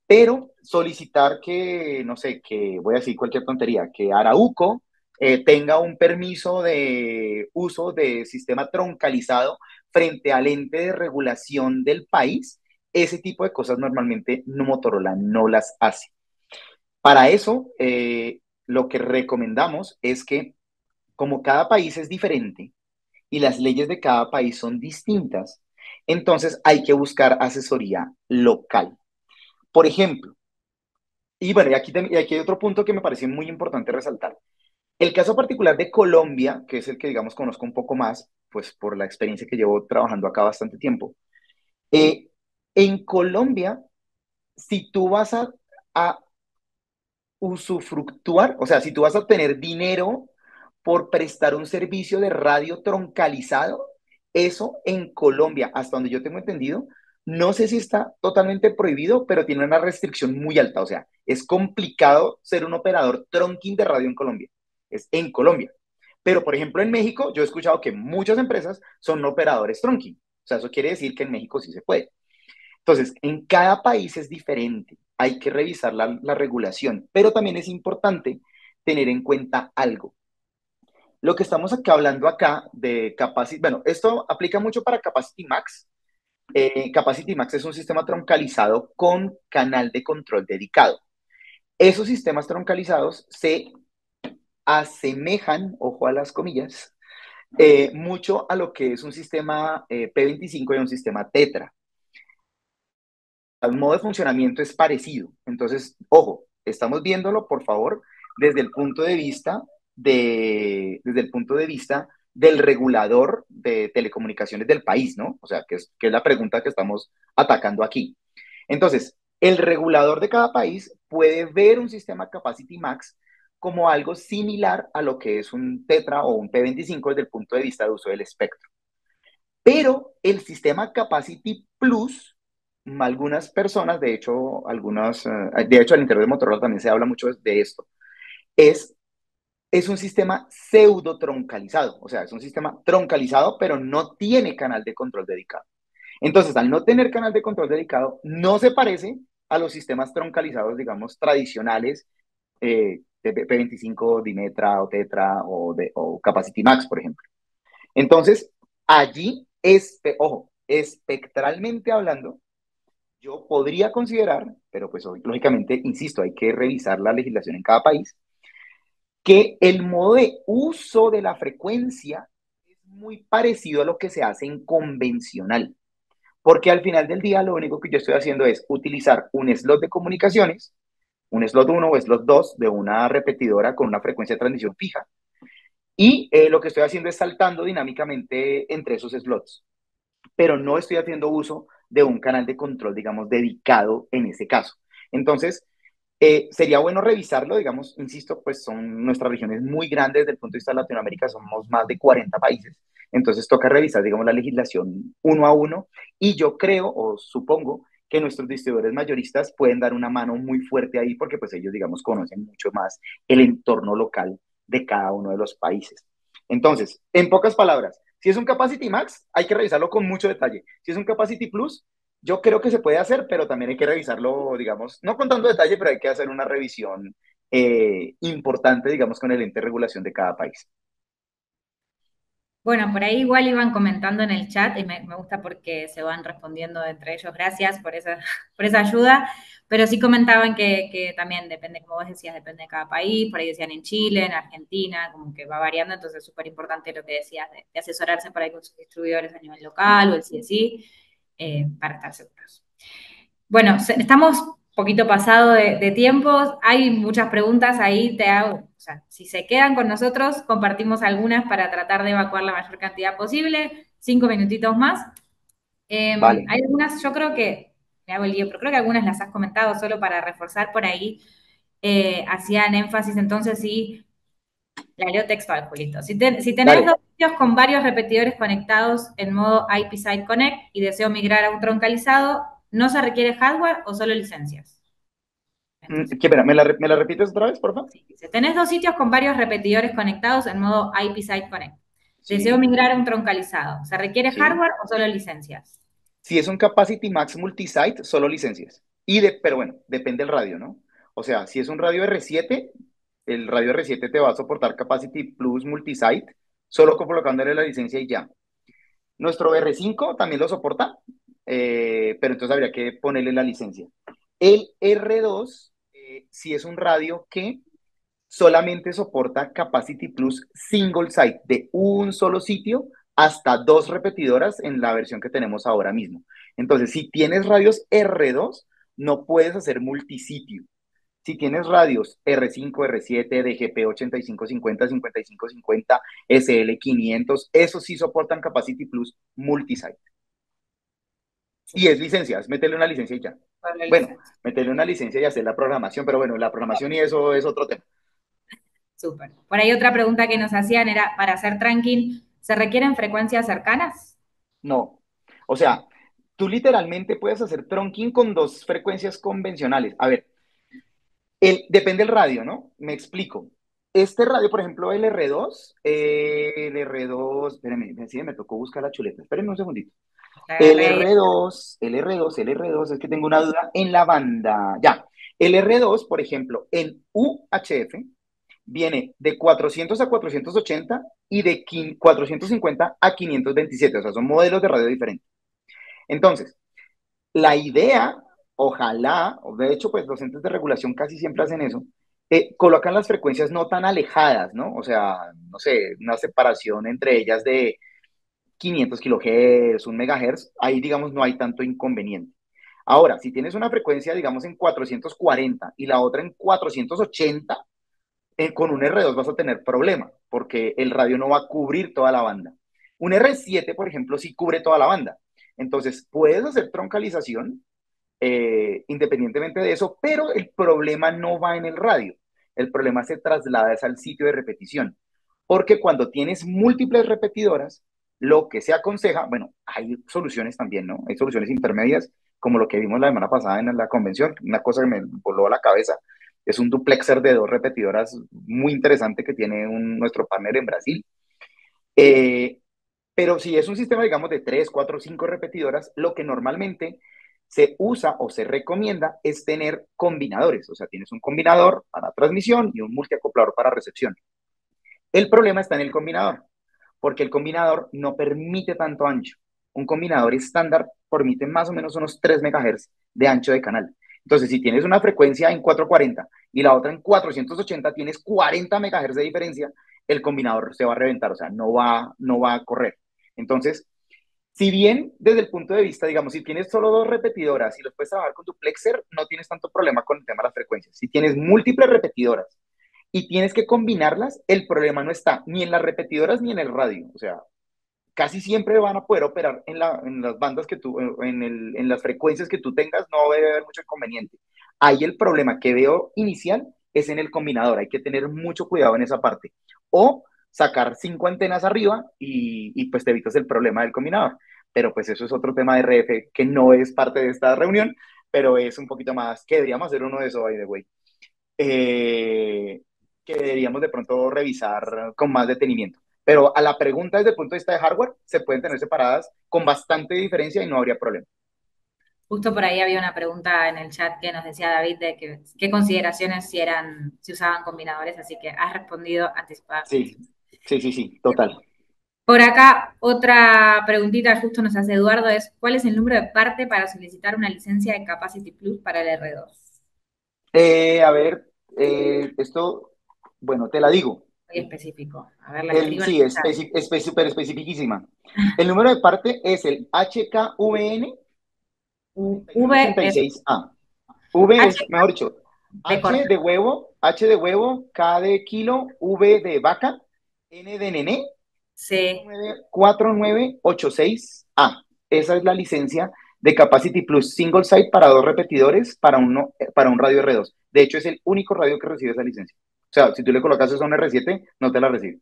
Pero solicitar que, no sé, que voy a decir cualquier tontería, que Arauco tenga un permiso de uso de sistema troncalizado frente al ente de regulación del país, ese tipo de cosas normalmente Motorola no las hace. Para eso, lo que recomendamos es que como cada país es diferente y las leyes de cada país son distintas, entonces hay que buscar asesoría local. Por ejemplo, y bueno, y aquí hay otro punto que me parece muy importante resaltar. El caso particular de Colombia, que es el que, digamos, conozco un poco más, pues por la experiencia que llevo trabajando acá bastante tiempo. eh, en Colombia, si tú vas a usufructuar, o sea, si tú vas a tener dinero por prestar un servicio de radio troncalizado, eso en Colombia, hasta donde yo tengo entendido, no sé si está totalmente prohibido, pero tiene una restricción muy alta. O sea, es complicado ser un operador tronking de radio en Colombia. Es en Colombia. Pero, por ejemplo, en México, yo he escuchado que muchas empresas son operadores tronking. O sea, eso quiere decir que en México sí se puede. Entonces, en cada país es diferente. hay que revisar la regulación, pero también es importante tener en cuenta algo. Lo que estamos acá hablando acá de Capacity, bueno, esto aplica mucho para Capacity Max. Capacity Max es un sistema troncalizado con canal de control dedicado. Esos sistemas troncalizados se asemejan, ojo a las comillas, mucho a lo que es un sistema P25 y un sistema Tetra. El modo de funcionamiento es parecido. Entonces, ojo, estamos viéndolo, por favor, desde el punto de vista desde el punto de vista del regulador de telecomunicaciones del país, ¿no? O sea, que es la pregunta que estamos atacando aquí. Entonces, el regulador de cada país puede ver un sistema Capacity Max como algo similar a lo que es un Tetra o un P25 desde el punto de vista de uso del espectro. Pero el sistema Capacity Plus, algunas personas, de hecho, de hecho, al interior de Motorola también se habla mucho de esto, es, es un sistema pseudo troncalizado, o sea, es un sistema troncalizado, pero no tiene canal de control dedicado. Entonces, al no tener canal de control dedicado, no se parece a los sistemas troncalizados, digamos, tradicionales de P25, Dimetra o Tetra o Capacity Max, por ejemplo. Entonces, allí, ojo, espectralmente hablando, yo podría considerar, pero pues lógicamente, insisto, hay que revisar la legislación en cada país, que el modo de uso de la frecuencia es muy parecido a lo que se hace en convencional, porque al final del día lo único que yo estoy haciendo es utilizar un slot de comunicaciones, un slot uno o slot 2 de una repetidora con una frecuencia de transmisión fija, y lo que estoy haciendo es saltando dinámicamente entre esos slots, pero no estoy haciendo uso de un canal de control, digamos, dedicado en ese caso. Entonces, sería bueno revisarlo, digamos, insisto, pues son nuestras regiones muy grandes desde el punto de vista de Latinoamérica, somos más de 40 países, entonces toca revisar, digamos, la legislación uno a uno, y yo creo o supongo que nuestros distribuidores mayoristas pueden dar una mano muy fuerte ahí porque pues ellos, digamos, conocen mucho más el entorno local de cada uno de los países. Entonces, en pocas palabras, si es un Capacity Max, hay que revisarlo con mucho detalle. Si es un Capacity Plus, yo creo que se puede hacer, pero también hay que revisarlo, digamos, no con tanto detalle, pero hay que hacer una revisión importante, digamos, con el ente de regulación de cada país. Bueno, por ahí igual iban comentando en el chat y me gusta porque se van respondiendo entre ellos. Gracias por esa, por esa ayuda. Pero sí comentaban que también depende, como vos decías, depende de cada país. Por ahí decían en Chile, en Argentina, como que va variando. Entonces es súper importante lo que decías de asesorarse por ahí con sus distribuidores a nivel local o el CSI para estar seguros. Bueno, estamos un poquito pasado de tiempos, hay muchas preguntas ahí, te hago, o sea, si se quedan con nosotros, compartimos algunas para tratar de evacuar la mayor cantidad posible, 5 minutitos más. Vale. Hay algunas, yo creo que, me hago el lío, pero creo que algunas las has comentado solo para reforzar por ahí, hacían énfasis entonces sí, la leo textual, Julito. Si tenés dos Dale. sitios con varios repetidores conectados en modo IP Site Connect y deseo migrar a un troncalizado, ¿no se requiere hardware o solo licencias? Entonces, ¿Qué pena? ¿Me la repites otra vez, por favor? sí, dice, tenés dos sitios con varios repetidores conectados en modo IP Site Connect. Deseo Sí, migrar a un troncalizado. ¿Se requiere sí. hardware o solo licencias? Si es un Capacity Max multisite, solo licencias. Pero bueno, depende del radio, ¿no? O sea, si es un radio R7, el radio R7 te va a soportar Capacity Plus multisite, solo colocándole la licencia y ya. Nuestro R5 también lo soporta, pero entonces habría que ponerle la licencia. El R2, si es un radio que solamente soporta Capacity Plus single site de un solo sitio hasta dos repetidoras en la versión que tenemos ahora mismo. Entonces, si tienes radios R2, no puedes hacer multisitio. Si tienes radios R5, R7, DGP 8550, 5550, SL500, esos sí soportan Capacity Plus multisite. Y es licencia, es meterle una licencia y ya. Solo Bueno, licencias. meterle una licencia y hacer la programación, pero bueno, la programación y eso es otro tema. Súper. Por ahí otra pregunta que nos hacían era, para hacer tracking, ¿se requieren frecuencias cercanas? No. O sea, tú literalmente puedes hacer trunking con dos frecuencias convencionales. A ver, depende del radio, ¿no? Me explico. Este radio, por ejemplo, el R2, espérenme, sí, me tocó buscar la chuleta. Espérenme un segundito. te El agarré ahí. R2, el R2, el R2, es que tengo una duda en la banda. Ya, el R2, por ejemplo, en UHF viene de 400 a 480 y de 450 a 527, o sea, son modelos de radio diferentes. Entonces, la idea, ojalá, o de hecho, pues los entes de regulación casi siempre hacen eso, colocan las frecuencias no tan alejadas, ¿no? O sea, no sé, una separación entre ellas de 500 kilohertz, 1 megahertz, ahí digamos no hay tanto inconveniente. Ahora, si tienes una frecuencia, digamos, en 440 y la otra en 480, con un R2 vas a tener problema, porque el radio no va a cubrir toda la banda. Un R7, por ejemplo, sí cubre toda la banda. Entonces, puedes hacer troncalización independientemente de eso, pero el problema no va en el radio. El problema se traslada al sitio de repetición. Porque cuando tienes múltiples repetidoras, lo que se aconseja, bueno, hay soluciones también, ¿no? Hay soluciones intermedias, como lo que vimos la semana pasada en la convención, una cosa que me voló a la cabeza. Es un duplexer de 2 repetidoras muy interesante que tiene nuestro partner en Brasil. Eh, pero si es un sistema, digamos, de 3, 4, 5 repetidoras, lo que normalmente se usa o se recomienda es tener combinadores. O sea, tienes un combinador para transmisión y un multiacoplador para recepción. El problema está en el combinador, porque el combinador no permite tanto ancho. Un combinador estándar permite más o menos unos 3 megahertz de ancho de canal. Entonces, si tienes una frecuencia en 440 y la otra en 480, tienes 40 megahertz de diferencia, el combinador se va a reventar, o sea, no va a correr. Entonces, si bien desde el punto de vista, digamos, si tienes solo 2 repetidoras y los puedes trabajar con duplexer, no tienes tanto problema con el tema de las frecuencias. Si tienes múltiples repetidoras y tienes que combinarlas, el problema no está ni en las repetidoras ni en el radio. O sea, casi siempre van a poder operar en las bandas que tú, en las frecuencias que tú tengas, no debe haber mucho inconveniente. Ahí el problema que veo inicial es en el combinador, hay que tener mucho cuidado en esa parte. O sacar 5 antenas arriba y pues te evitas el problema del combinador. Pero pues eso es otro tema de RF que no es parte de esta reunión, pero es un poquito más, que deberíamos hacer uno de esos, by the way. Eh, que deberíamos de pronto revisar con más detenimiento. Pero a la pregunta desde el punto de vista de hardware, se pueden tener separadas con bastante diferencia y no habría problema. Justo por ahí había una pregunta en el chat que nos decía David de que, qué consideraciones si usaban combinadores, así que has respondido anticipadamente. Sí, sí, sí, sí, total. Por acá, otra preguntita que justo nos hace Eduardo es, ¿cuál es el número de parte para solicitar una licencia de Capacity Plus para el R2? A ver, esto, bueno, te la digo. Muy específico. A ver, la escribo en Sí, el chat. es súper especificísima. El número de parte es el HKVN V es 3186A. V H es, mejor dicho, de corta. H de huevo, K de kilo, V de vaca, N de nené, C. 4986A. Esa es la licencia de Capacity Plus Single Site para 2 repetidores para un radio R2. De hecho, es el único radio que recibe esa licencia. O sea, si tú le colocas eso a un R7, no te la recibe.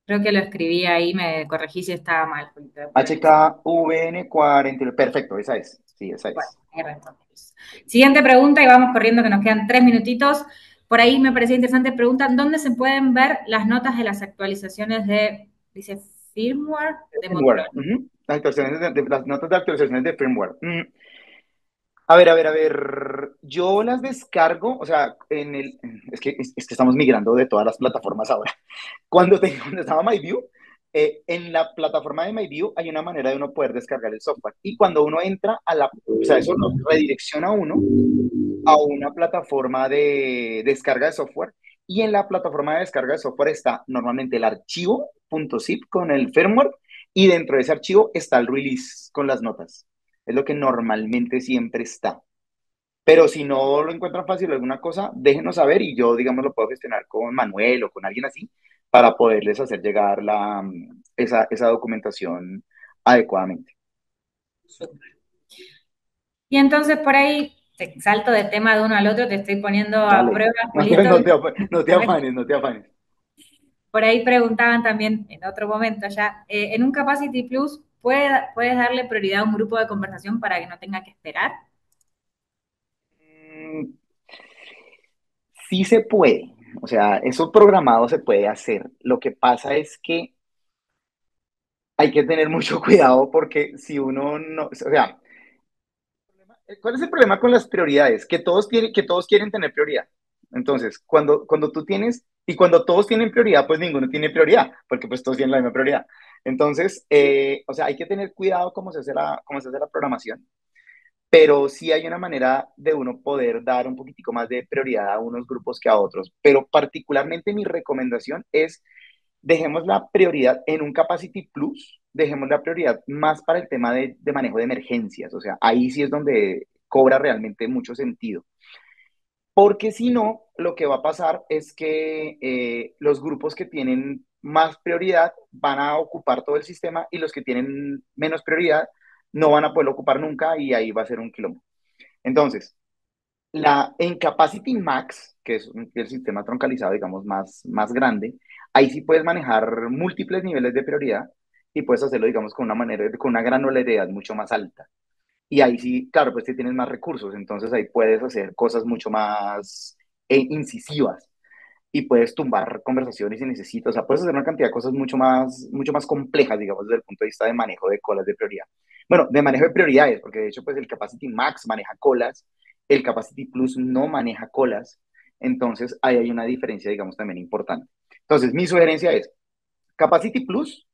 Creo que lo escribí ahí, me corregí si estaba mal, Julito, pero listo. HKVN 40. Perfecto, esa es. Sí, esa Bueno, es. ahí respondimos. Siguiente pregunta y vamos corriendo que nos quedan 3 minutitos. Por ahí me parecía interesante, preguntan, ¿dónde se pueden ver las notas de las actualizaciones de, dice, firmware de Firmware. Motorola? Las, actualizaciones las notas de actualizaciones de firmware. A ver, a ver, a ver. Yo las descargo, o sea, es que estamos migrando de todas las plataformas ahora. Cuando estaba MyView, en la plataforma de MyView hay una manera de uno poder descargar el software. Y cuando uno entra o sea, eso lo redirecciona a uno a una plataforma de descarga de software. Y en la plataforma de descarga de software está normalmente el archivo .zip con el firmware y dentro de ese archivo está el release con las notas. Es lo que normalmente siempre está. Pero si no lo encuentran fácil o alguna cosa, déjenos saber y yo, digamos, lo puedo gestionar con Manuel o con alguien así para poderles hacer llegar esa documentación adecuadamente. Y entonces por ahí, te salto de tema de uno al otro, te estoy poniendo a Dale, prueba, Julito. no te afanes, no te afanes. Por ahí preguntaban también en otro momento ya, en un Capacity Plus, ¿puedes darle prioridad a un grupo de conversación para que no tenga que esperar? Mm, Sí se puede, o sea, eso programado se puede hacer. Lo que pasa es que hay que tener mucho cuidado porque si uno no, o sea, ¿cuál es el problema con las prioridades? Que todos quieren tener prioridad. Entonces, cuando tú tienes, y cuando todos tienen prioridad, pues ninguno tiene prioridad, porque pues todos tienen la misma prioridad. Entonces, o sea, hay que tener cuidado cómo se hace la programación, pero sí hay una manera de uno poder dar un poquitico más de prioridad a unos grupos que a otros. Pero particularmente mi recomendación es dejemos la prioridad en un Capacity Plus, dejemos la prioridad más para el tema de manejo de emergencias. O sea, ahí sí es donde cobra realmente mucho sentido. Porque si no, lo que va a pasar es que los grupos que tienen más prioridad van a ocupar todo el sistema y los que tienen menos prioridad no van a poder ocupar nunca y ahí va a ser un quilombo. Entonces, en Capacity Max, que es el sistema troncalizado, digamos, más grande, ahí sí puedes manejar múltiples niveles de prioridad y puedes hacerlo, digamos, con una granularidad mucho más alta. Y ahí sí, claro, pues sí tienes más recursos, entonces ahí puedes hacer cosas mucho más incisivas y puedes tumbar conversaciones si necesitas, o sea, puedes hacer una cantidad de cosas mucho más complejas, digamos, desde el punto de vista de manejo de colas de prioridad. Bueno, de manejo de prioridades, porque de hecho, pues el Capacity Max maneja colas, el Capacity Plus no maneja colas, entonces ahí hay una diferencia, digamos, también importante. Entonces, mi sugerencia es, Capacity Plus,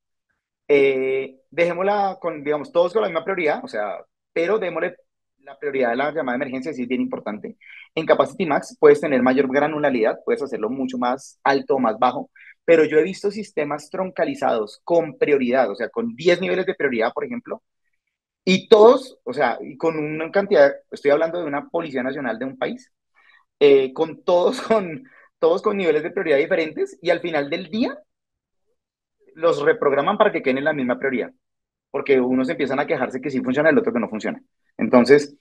dejémosla con, digamos, todos con la misma prioridad, o sea, pero démosle la prioridad de la llamada de emergencia, sí es bien importante. En Capacity Max puedes tener mayor granularidad, puedes hacerlo mucho más alto o más bajo, pero yo he visto sistemas troncalizados con prioridad, o sea, con 10 niveles de prioridad, por ejemplo, y todos, o sea, y con una cantidad, estoy hablando de una Policía Nacional de un país, con todos todos con niveles de prioridad diferentes, y al final del día los reprograman para que queden en la misma prioridad porque unos empiezan a quejarse que sí funciona, el otro que no funciona. Entonces,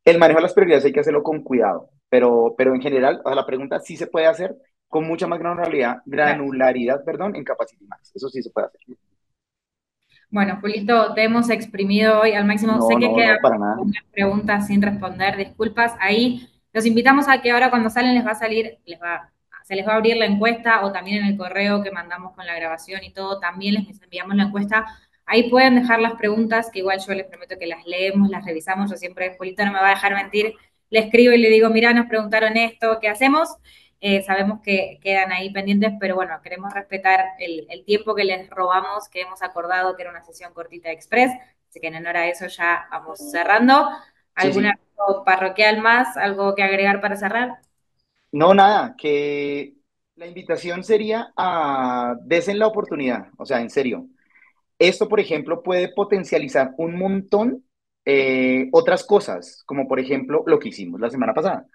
el manejo de las prioridades hay que hacerlo con cuidado, pero en general, a la pregunta sí se puede hacer con mucha más Claro. granularidad, perdón, en Capacity Max. Eso sí se puede hacer. Bueno, Julito, te hemos exprimido hoy al máximo. Sé No, que no, quedan no, para nada. unas preguntas sin responder, disculpas. Ahí los invitamos a que ahora cuando salen les va a salir, se les va a abrir la encuesta o también en el correo que mandamos con la grabación y todo, también les enviamos la encuesta. Ahí pueden dejar las preguntas, que igual yo les prometo que las leemos, las revisamos. Yo siempre, Julito no me va a dejar mentir, le escribo y le digo, mira, nos preguntaron esto, ¿qué hacemos? Sabemos que quedan ahí pendientes, pero bueno, queremos respetar el tiempo que les robamos, que hemos acordado que era una sesión cortita express, así que en honor a eso ya vamos cerrando. Sí, ¿Algún sí. aviso parroquial más? ¿Algo que agregar para cerrar? No, nada, que la invitación sería a desen la oportunidad, o sea, en serio. Esto, por ejemplo, puede potencializar un montón otras cosas, como por ejemplo lo que hicimos la semana pasada.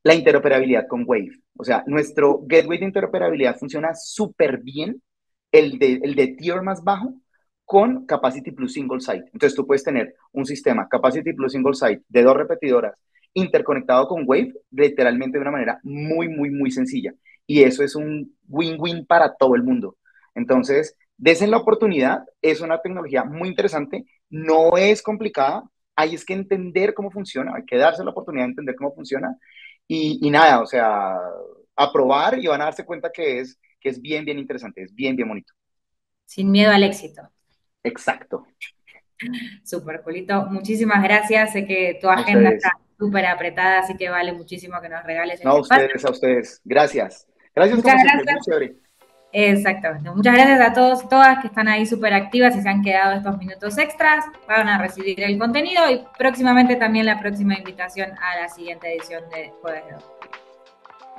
La interoperabilidad con Wave. O sea, nuestro gateway de interoperabilidad funciona súper bien, el de tier más bajo, con Capacity Plus Single Site. Entonces tú puedes tener un sistema Capacity Plus Single Site de 2 repetidoras interconectado con Wave, literalmente de una manera muy sencilla. Y eso es un win-win para todo el mundo. Entonces, desen la oportunidad, es una tecnología muy interesante, no es complicada, hay es que entender cómo funciona, hay que darse la oportunidad de entender cómo funciona y nada, o sea, aprobar y van a darse cuenta que es bien interesante, es bien bonito. Sin miedo al éxito. Exacto. Súper, Julito. Muchísimas gracias. Sé que tu A agenda está ustedes. súper apretada, así que vale muchísimo que nos regales No, este espacio. a ustedes. Gracias. Gracias Muchas como siempre, muy gracias. chévere. Exactamente. Muchas gracias a todos y todas que están ahí súper activas y se han quedado estos minutos extras. Van a recibir el contenido y próximamente también la próxima invitación a la siguiente edición de Jueves de Hoy.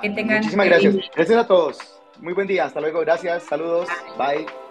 Que tengan Muchísimas feliz gracias. día. Gracias a todos. Muy buen día. Hasta luego. Gracias. Saludos. Bye.